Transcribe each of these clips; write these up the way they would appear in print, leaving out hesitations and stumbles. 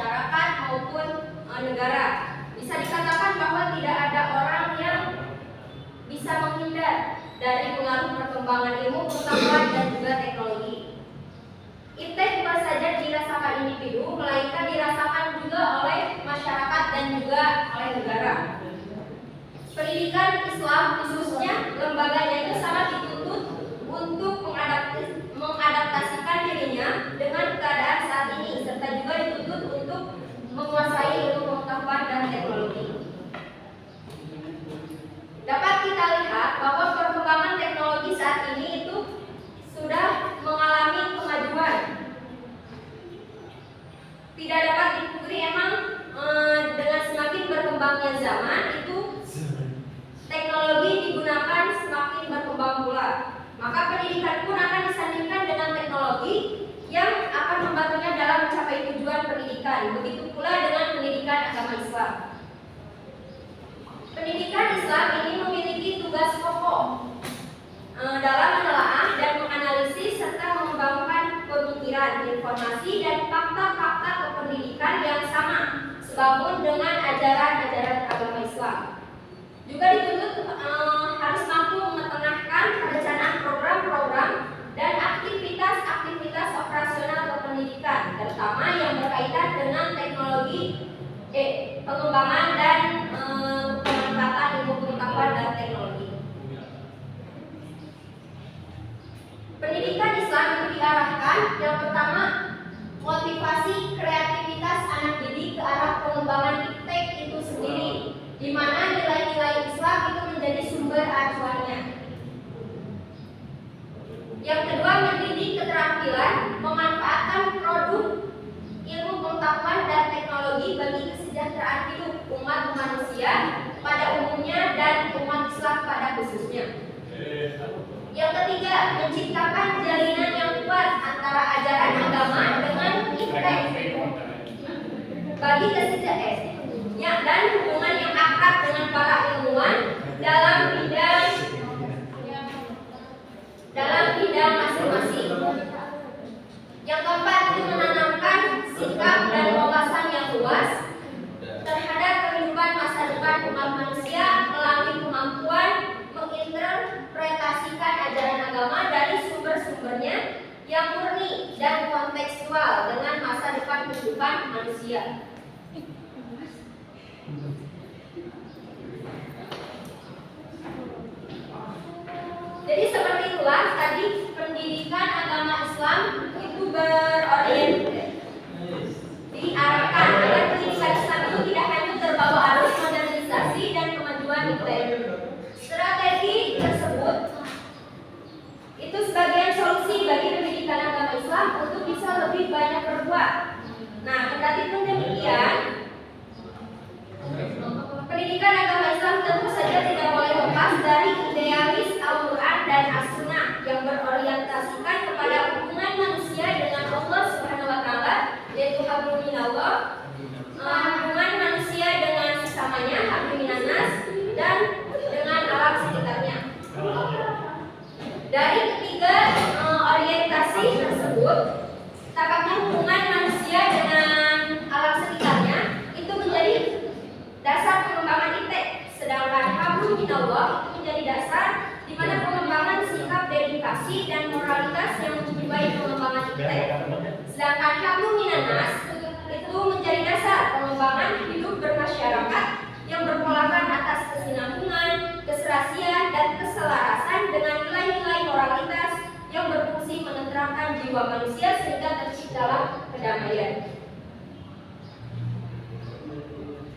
masyarakat maupun negara. Bisa dikatakan bahwa tidak ada orang yang bisa menghindar dari pengaruh perkembangan ilmu pengetahuan dan juga teknologi. Iptek bukan saja dirasakan individu, melainkan dirasakan juga oleh masyarakat dan juga oleh negara. Pendidikan Islam khususnya lembaganya itu sangat dituntut untuk mengadaptasikan dirinya dengan keadaan saat ini, serta juga dituntut untuk menguasai ilmu pengetahuan dan teknologi. Dapat kita lihat bahwa perkembangan teknologi saat ini itu sudah mengalami kemajuan. Tidak dapat dipungkiri emang dengan semakin berkembangnya zaman itu teknologi digunakan semakin berkembang pula. Maka pendidikan pun akan disandingkan dengan teknologi yang akan membantunya dalam mencapai tujuan pendidikan. Begitu pula dengan pendidikan agama Islam. Pendidikan Islam ini memiliki tugas pokok dalam menelaah dan menganalisis serta mengembangkan pemikiran, informasi, dan fakta-fakta kependidikan yang sama sebabun dengan ajaran-ajaran agama Islam. Juga dituntut harus mampu mengetengahkan perencanaan program-program dan aktivitas-aktivitas operasional kependidikan, terutama yang berkaitan dengan teknologi, pengembangan dan pemanfaatan ilmu pengetahuan dan teknologi. Pendidikan Islam itu diarahkan yang pertama motivasi kreativitas anak didik ke arah pengembangan iptek itu sendiri, di mana nilai-nilai Islam itu menjadi sumber acuannya. Yang kedua, mendidik keterampilan memanfaatkan produk ilmu pengetahuan dan teknologi bagi kesejahteraan hidup umat manusia pada umumnya dan umat Islam pada khususnya. Yang ketiga, menciptakan jalinan yang kuat antara ajaran agama dengan iptek bagi kesejahteraan dan hubungan yang akrab dengan para ilmuwan dalam bidang masing-masing. Yang keempat, itu menanamkan sikap dan wawasan yang luas terhadap kehidupan masa depan umat manusia melalui kemampuan menginterpretasikan ajaran agama dari sumber-sumbernya yang murni dan kontekstual dengan masa depan kehidupan manusia. Jadi seperti itulah tadi pendidikan agama Islam itu diarahkan agar pendidikan Islam itu tidak hanya terbawa arus modernisasi dan kemajuan iptek. Strategi tersebut itu sebagian solusi bagi pendidikan agama Islam untuk bisa lebih banyak berbuat. Nah, kendati pun demikian, pendidikan agama Islam tentu saja tidak boleh lepas dari idealis Al-Quran dan As-Sunnah yang berorientasikan kepada hubungan manusia dengan Allah Subhanahu wa Ta'ala, yaitu hablum minallah, hubungan manusia dengan sesamanya, hablum minannas, dan dengan alam sekitarnya. Dari ketiga orientasi tersebut, tampaknya hubungan manusia dengan alam sekitarnya itu menjadi dasar pengembangan iptek, sedangkan hablum minallah itu menjadi dasar di mana pengembangan sikap dedikasi dan moralitas yang menjiwai pengembangan iptek. Sedangkan hablum minannas itu menjadi dasar pengembangan hidup bermasyarakat yang berpolakan atas kesinambungan, keserasian, dan keselarasan dengan nilai-nilai moralitas yang berfungsi menenteramkan jiwa manusia sehingga terciptalah kedamaian.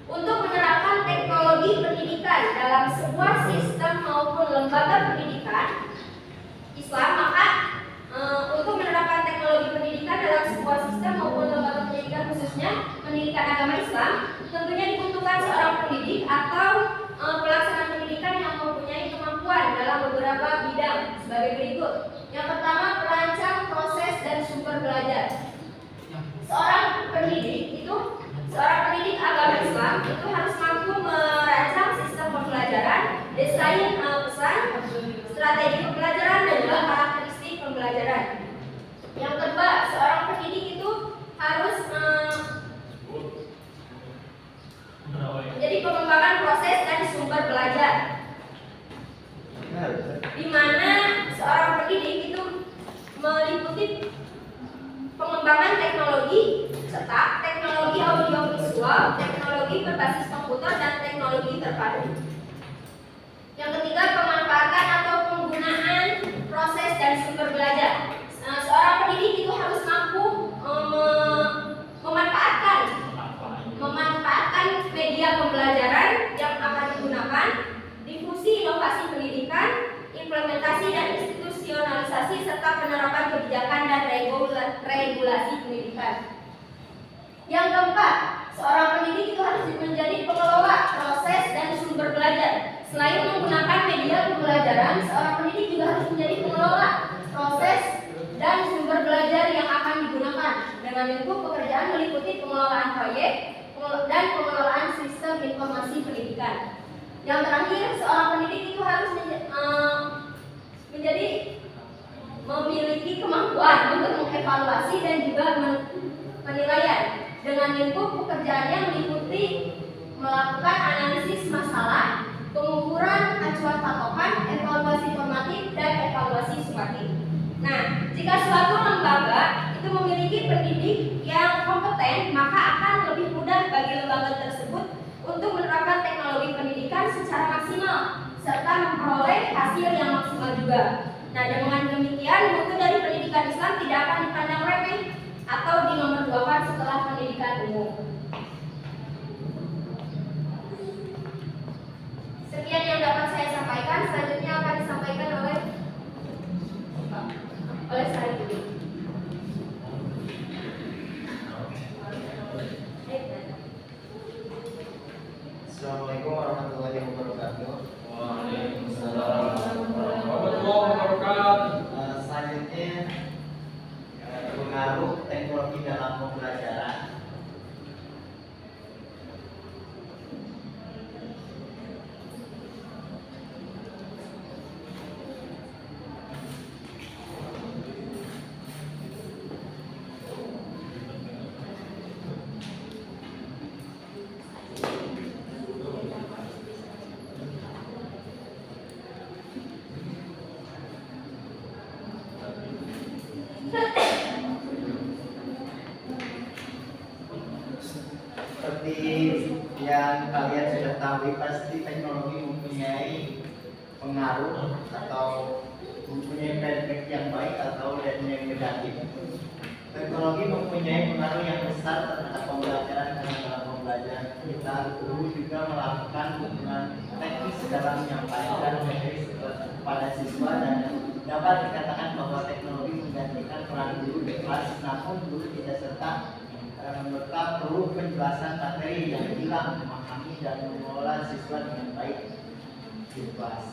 Untuk menerapkan teknologi pendidikan dalam sebuah sistem maupun lembaga pendidikan Islam, maka untuk menerapkan teknologi pendidikan dalam sebuah sistem maupun lembaga pendidikan khususnya pendidikan agama Islam, tentunya dibutuhkan seorang pendidik atau pelaksana pendidikan yang mempunyai kemampuan dalam beberapa bidang sebagai berikut. Yang pertama, perancang proses dan sumber belajar. Seorang pendidik agama Islam itu harus mampu merancang sistem pembelajaran, desain pesan, strategi pembelajaran, dan juga karakteristik pembelajaran. Yang kedua, seorang pendidik itu harus pengembangan teknologi serta teknologi audiovisual, teknologi berbasis komputer, dan teknologi terpadu. Yang ketiga, pemanfaatan atau penggunaan proses dan sumber belajar. Seorang pendidik itu harus mampu memanfaatkan media pembelajaran yang akan digunakan, difusi inovasi pendidikan, implementasi dan institusionalisasi, serta penerapan kebijakan dan regulasi pendidikan. Yang keempat, seorang pendidik itu harus menjadi pengelola proses dan sumber belajar. Selain menggunakan media pembelajaran, seorang pendidik juga harus menjadi pengelola proses dan sumber belajar yang akan digunakan. Dengan lingkup pekerjaan meliputi pengelolaan proyek dan pengelolaan sistem informasi pendidikan. Yang terakhir, seorang pendidik itu harus memiliki kemampuan untuk mengevaluasi dan juga penilaian. Dengan lingkup pekerjaannya meliputi melakukan analisis masalah, pengukuran acuan patokan, evaluasi formatif, dan evaluasi sumatif. Nah, jika suatu lembaga itu memiliki pendidik yang kompeten, maka akan lebih mudah bagi lembaga tersebut untuk menerapkan teknologi pendidikan secara maksimal serta memperoleh hasil yang maksimal juga. Nah, dengan demikian mutu dari pendidikan Islam tidak akan dipandang remeh atau dinomorduakan setelah pendidikan umum. Sekian yang dapat saya sampaikan. Selanjutnya akan disampaikan oleh Sarifudin. Assalamualaikum warahmatullahi wabarakatuh. Waalaikumsalam warahmatullahi wabarakatuh. Selanjutnya pengaruh teknologi dalam pembelajaran. Seperti yang kalian sudah tahu, pasti teknologi mempunyai pengaruh atau mempunyai dampak yang baik atau yang negatif. Teknologi mempunyai pengaruh yang besar terhadap pembelajaran karena dalam pembelajaran kita guru juga melakukan hubungan teknis dalam menyampaikan materi kepada siswa, dan dapat dikatakan bahwa teknologi menggantikan peran guru di kelas, namun guru tidak serta mereka perlu penjelasan materi yang hilang, memahami dan mengelola siswa dengan baik di kelas.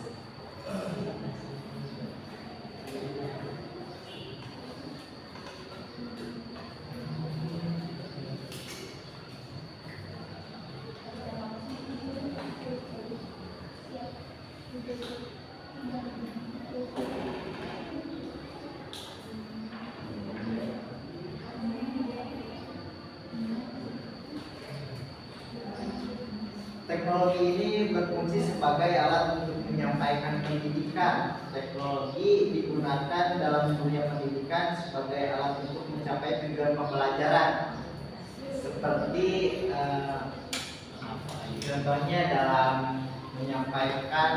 Teknologi ini berfungsi sebagai alat untuk menyampaikan pendidikan. Teknologi digunakan dalam dunia pendidikan sebagai alat untuk mencapai tujuan pembelajaran. Seperti contohnya dalam menyampaikan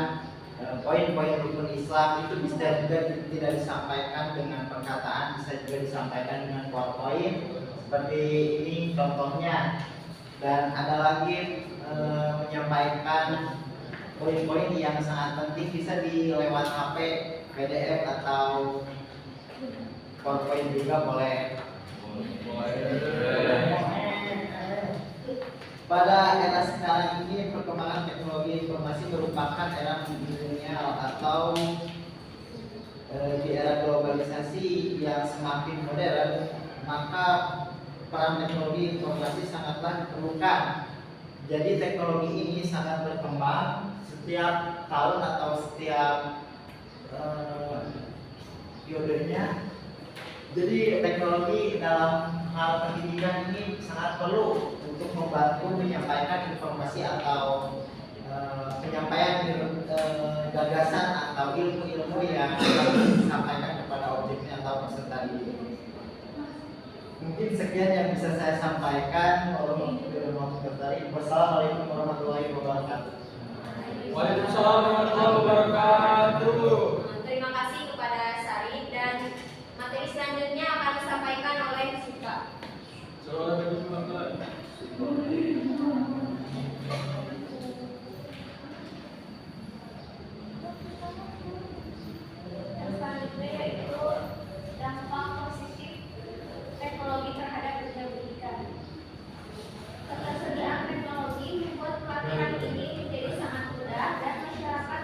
poin-poin rukun Islam itu bisa juga tidak disampaikan dengan perkataan, bisa juga disampaikan dengan PowerPoint. Seperti ini contohnya. Dan ada lagi menyampaikan poin-poin yang sangat penting bisa lewat HP, PDF atau PowerPoint juga boleh. Pada era sekarang ini perkembangan teknologi informasi merupakan era milenial atau di era globalisasi yang semakin modern, maka peran teknologi informasi sangatlah diperlukan. Jadi teknologi ini sangat berkembang setiap tahun atau setiap periodenya. Jadi teknologi dalam hal pendidikan ini sangat perlu untuk membantu menyampaikan informasi atau penyampaian gagasan atau ilmu-ilmu yang disampaikan kepada objeknya atau peserta didik. Mungkin sekian yang bisa saya sampaikan. Wassalamualaikum warahmatullahi wabarakatuh. Waalaikumsalam warahmatullahi wabarakatuh. Terima kasih kepada Sari dan materi selanjutnya akan disampaikan oleh Suka. Yang selanjutnya yaitu dampak positif teknologi terhadap dunia pendidikan. Ketersediaan teknologi membuat pelatihan ini menjadi sangat mudah dan masyarakat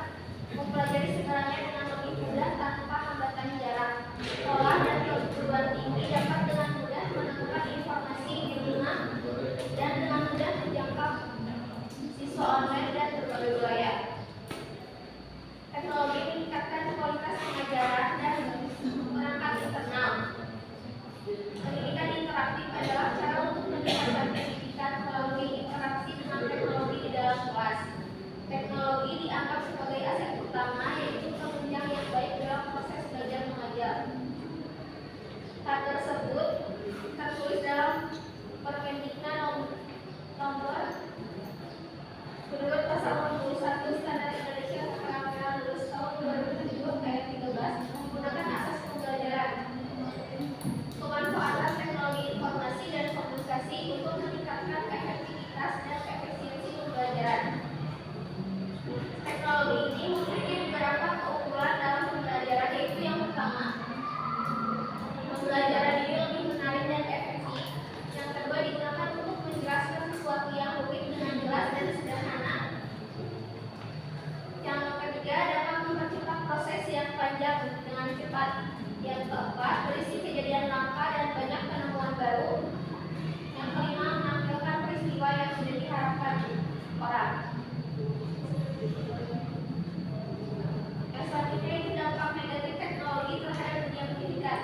mempelajari segalanya dengan lebih mudah tanpa hambatan jarak. Sekolah dan perguruan tinggi dapat dengan mudah menemukan informasi di rumah dan dengan mudah menjangkau siswa online dan berbagai wilayah. Teknologi meningkatkan kualitas pengajaran dan perangkat internal. Pendidikan interaktif adalah cara untuk meningkatkan pendidikan melalui interaksi dengan teknologi di dalam kelas. Teknologi dianggap sebagai aset utama, yaitu penunjang yang baik dalam proses belajar mengajar. Hal tersebut tertulis dalam Permendiknas nomor menurut pasal 61 Standar Indonesia Keterampilan Lulus tahun 2007 ayat 13 menggunakan asas pembelajaran. Pemanfaatan teknologi informasi dan komunikasi untuk meningkatkan efektivitas dan efisiensi pembelajaran. Teknologi ini memiliki beberapa keunggulan dalam pembelajaran, yaitu yang pertama, pembelajaran ini lebih menarik dan efektif. Yang kedua, digunakan untuk menjelaskan sesuatu yang rumit dengan jelas dan sederhana. Yang ketiga, dapat mempercepat proses yang panjang dengan cepat. Yang keempat, berisi kejadian langka dan banyak penemuan baru. Yang kelima, menampilkan peristiwa yang sudah diharapkan orang. Yang selanjutnya itu dampak negatif teknologi terhadap dunia pendidikan.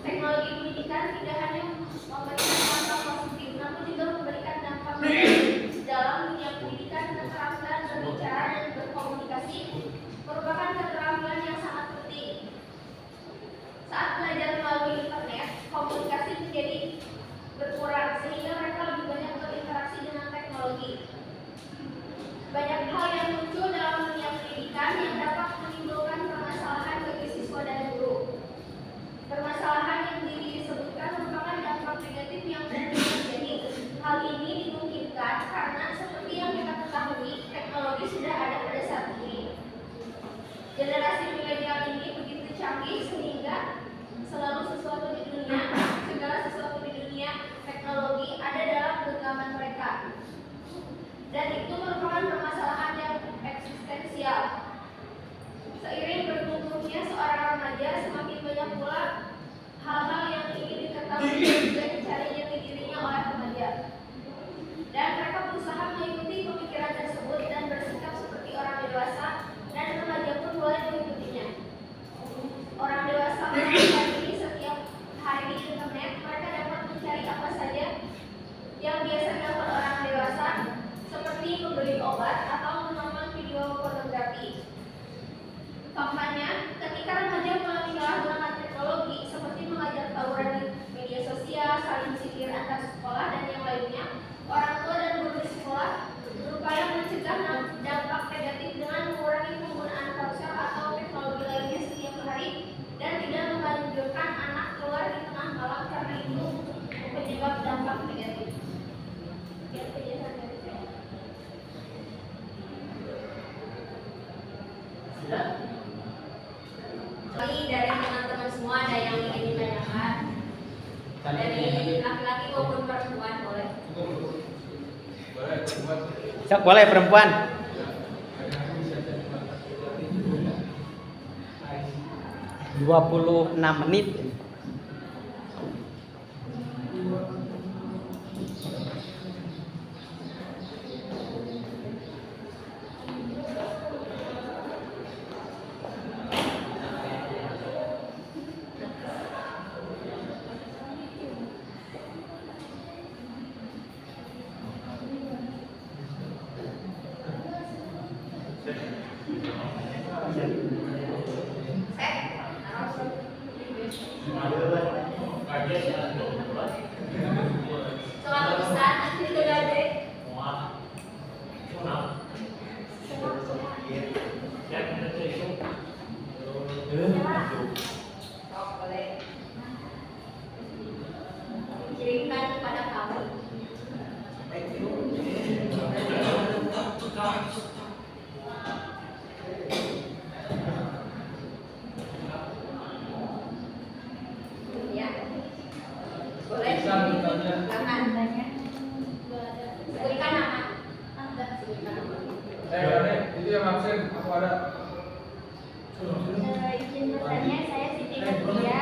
Teknologi pendidikan tidak hanya memberikan dampak positif, namun juga memberikan dampak negatif dalam dunia pendidikan. Keterampilan berbicara dan berkomunikasi merupakan keterampilan yang sangat penting. Saat belajar melalui internet, komunikasi menjadi berkurang sehingga mereka lebih banyak berinteraksi dengan teknologi. Banyak hal yang muncul dalam dunia pendidikan yang dapat menimbulkan permasalahan bagi siswa dan guru. Permasalahan yang disebutkan merupakan dampak negatif yang mungkin terjadi. Hal ini dimungkinkan karena seperti yang kita ketahui, teknologi sudah ada pada saat ini. Generasi milenial ini begitu canggih sehingga segala sesuatu di dunia teknologi ada dalam genggaman mereka. Dan itu merupakan permasalahan yang eksistensial. Seiring bertumbuhnya seorang remaja, semakin banyak pula hal-hal yang ingin diketahui dan dicarinya di dirinya oleh remaja. Dan mereka berusaha mengikuti pemikiran tersebut dan bersikap seperti orang dewasa, dan remaja pun mulai mengikutinya. Orang dewasa mempelajari setiap hari di internet, mereka dapat mencari apa saja yang biasa dilakukan orang dewasa, seperti membeli obat atau menonton video pornografi. Faktanya, ketika remaja mulai menyalahgunakan teknologi seperti mengajar tawuran di media sosial, saling sindir antar sekolah, dan yang lainnya, orang tua dan guru di sekolah berupaya mencegah dampak negatif dengan mengurangi penggunaan ponsel atau teknologi lainnya setiap hari dan tidak menganjurkan anak keluar di tengah malam karena itu penyebab dampak negatif. Dari teman-teman semua ada yang ingin ditanyakan? Dari laki-laki maupun perempuan boleh. Sok boleh perempuan. 26 menit. Soal bisa itu aja. Oh, boleh. Kirimkan kepada kami. Ya. Boleh. Bisa bertanya. Silakan tanya. Sebutkan nama. Sebutkan nama. Rene, itu yang absen, aku ada. Izin bertanya, saya Siti Nadia.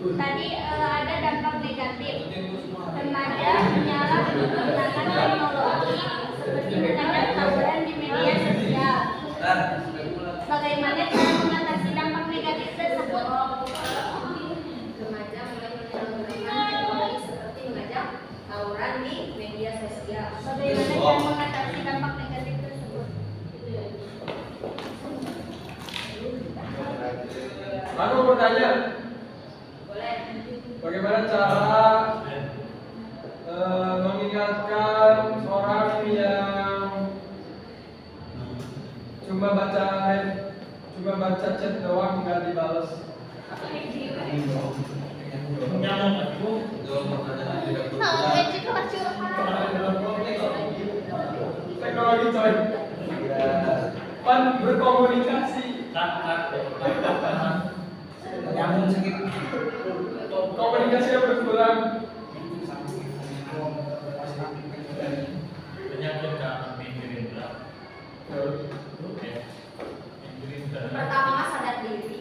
Tadi ada dampak negatif. Remaja menyalahgunakan teknologi seperti mengajak tawuran di media sosial. Bagaimana cara mengatasi dampak negatif tersebut? Remaja mulai menyalahgunakan teknologi seperti mengajak tawuran di media sosial. Bagaimana cara mengatasi dampak negatif tersebut? Aku bertanya, Boleh. bagaimana cara mengingatkan orang yang cuma baca chat doang nggak dibalas? Teknologi coy, pan berkomunikasi. Komunikasinya berkurang. Pertama sadar diri.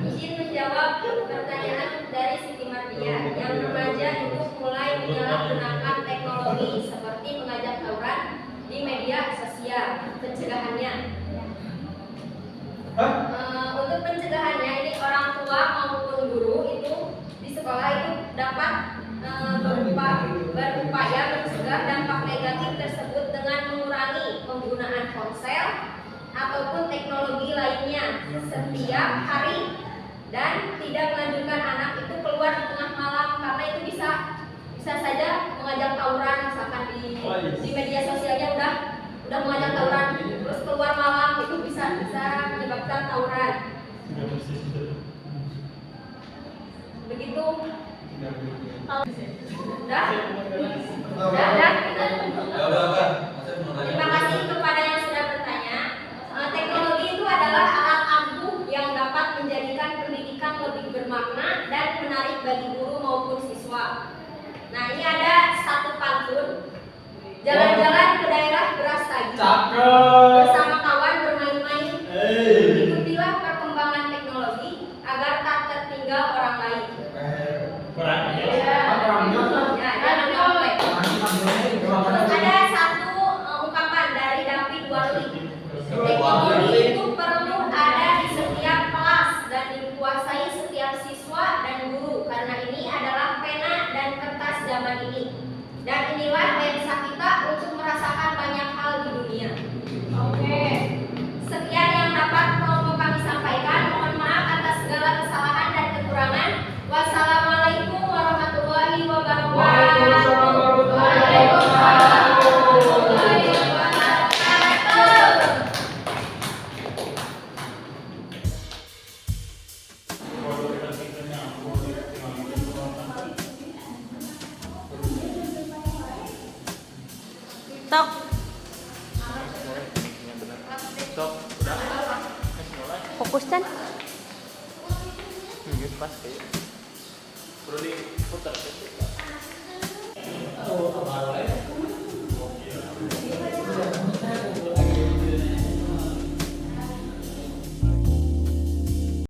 Izin menjawab pertanyaan dari Siti Mardia. Yang remaja itu mulai menyalahgunakan teknologi seperti mengajak tawuran di media sosial. Pencegahannya. Untuk pencegahannya ini orang tua maupun guru itu di sekolah itu dapat berupaya mencegah dampak negatif tersebut dengan mengurangi penggunaan ponsel ataupun teknologi lainnya setiap hari dan tidak melanjutkan anak itu keluar di tengah malam karena itu bisa saja mengajak tawuran misalkan di media sosialnya udah mengajak tawuran terus keluar malam itu bisa menyebabkan tawuran. Begitu. Udah? Terima kasih kepada yang sudah bertanya. Teknologi itu adalah alat ampuh yang dapat menjadikan pendidikan lebih bermakna dan menarik bagi guru maupun siswa. Nah, ini ada satu pantun. Jalan-jalan ke daerah beras lagi. Bersama kawan bermain-main. Ikutilah perkembangan teknologi agar tak tertinggal orang lain. Ada satu ungkapan dari David Warli. Teknologi itu perlu ada di setiap kelas dan dikuasai setiap siswa dan guru karena ini adalah pena dan kertas zaman ini. Dan inilah lensa kita untuk merasakan banyak hal di dunia. Oke. Sekian yang dapat mau kami sampaikan. Mohon maaf atas segala kesalahan dan kekurangan. Wassalamualaikum warahmatullahi wabarakatuh. Fokus kan? Pas kayak. Perlu diputar.